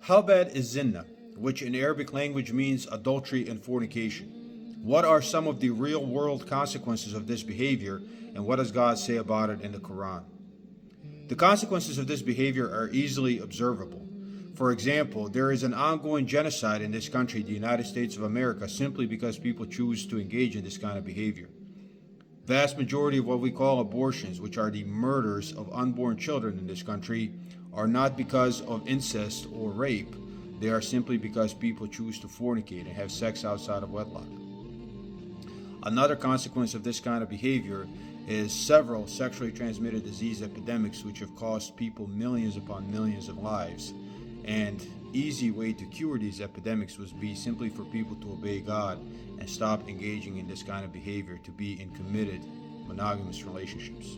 How bad is Zina, which in Arabic language means adultery and fornication? What are some of the real world consequences of this behavior, and what does God say about it in the Quran? The consequences of this behavior are easily observable. For example, there is an ongoing genocide in this country, the United States of America, simply because people choose to engage in this kind of behavior. Vast majority of what we call abortions, which are the murders of unborn children in this country, are not because of incest or rape. They are simply because people choose to fornicate and have sex outside of wedlock. Another consequence of this kind of behavior is several sexually transmitted disease epidemics which have cost people millions upon millions of lives. And easy way to cure these epidemics would be simply for people to obey God and stop engaging in this kind of behavior, to be in committed monogamous relationships.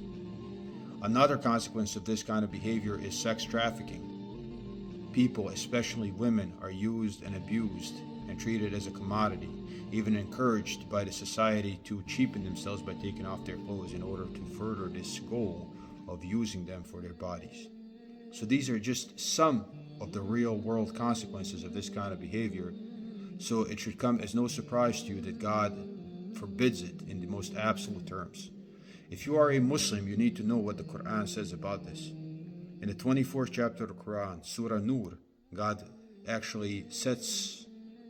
Another consequence of this kind of behavior is sex trafficking. People, especially women, are used and abused and treated as a commodity, even encouraged by the society to cheapen themselves by taking off their clothes in order to further this goal of using them for their bodies. So these are just some of the real world consequences of this kind of behavior. So it should come as no surprise to you that God forbids it in the most absolute terms. If you are a Muslim, you need to know what the Quran says about this. In the 24th chapter of the Quran, Surah Nur, God actually sets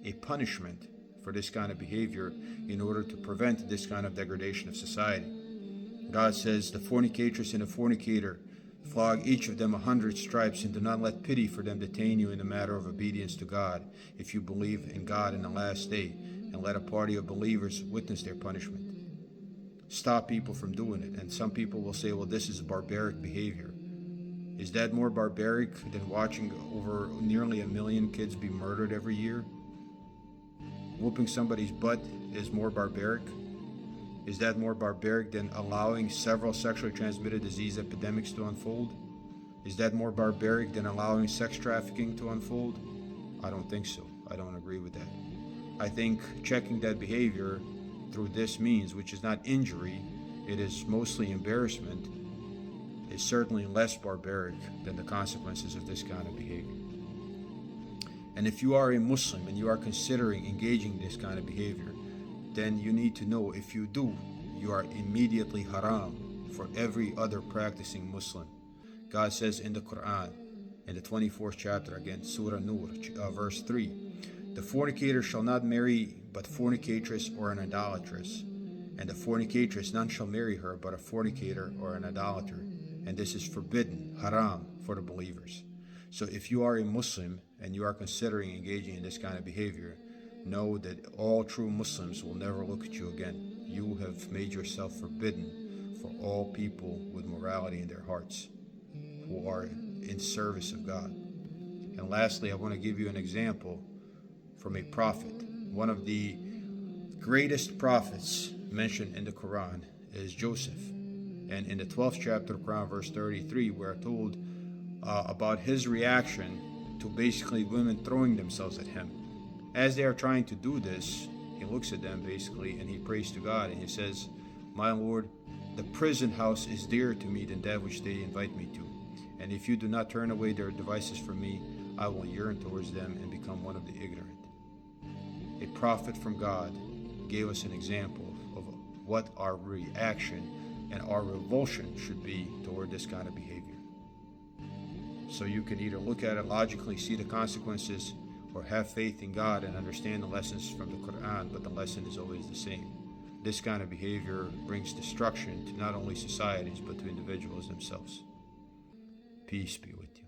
a punishment for this kind of behavior in order to prevent this kind of degradation of society. God says, the fornicatress and the fornicator, flog each of them 100 stripes, and do not let pity for them detain you in the matter of obedience to God, if you believe in God in the last day, and let a party of believers witness their punishment. Stop people from doing it. And some people will say, well, this is barbaric behavior. Is that more barbaric than watching over nearly 1 million kids be murdered every year? Whooping somebody's butt is more barbaric? Is that more barbaric than allowing several sexually transmitted disease epidemics to unfold? Is that more barbaric than allowing sex trafficking to unfold? I don't think so. I don't agree with that. I think checking that behavior through this means, which is not injury, it is mostly embarrassment, is certainly less barbaric than the consequences of this kind of behavior. And if you are a Muslim and you are considering engaging in this kind of behavior, then you need to know, if you do, you are immediately haram for every other practicing Muslim. God says in the Quran, in the 24th chapter, again, Surah Nur, verse 3, the fornicator shall not marry but fornicatress or an idolatress, and the fornicatress none shall marry her but a fornicator or an idolater, and this is forbidden, haram, for the believers. So if you are a Muslim and you are considering engaging in this kind of behavior, know that all true Muslims will never look at you again. You have made yourself forbidden for all people with morality in their hearts, who are in service of God. And lastly, I want to give you an example from a prophet. One of the greatest prophets mentioned in the Quran is Joseph. And in the 12th chapter of Quran, verse 33, we're told about his reaction to basically women throwing themselves at him. As they are trying to do this, he looks at them basically and he prays to God and he says, my Lord, the prison house is dearer to me than that which they invite me to. And if you do not turn away their devices from me, I will yearn towards them and become one of the ignorant. A prophet from God gave us an example of what our reaction and our revulsion should be toward this kind of behavior. So you can either look at it logically, see the consequences, or have faith in God and understand the lessons from the Quran, but the lesson is always the same. This kind of behavior brings destruction to not only societies, but to individuals themselves. Peace be with you.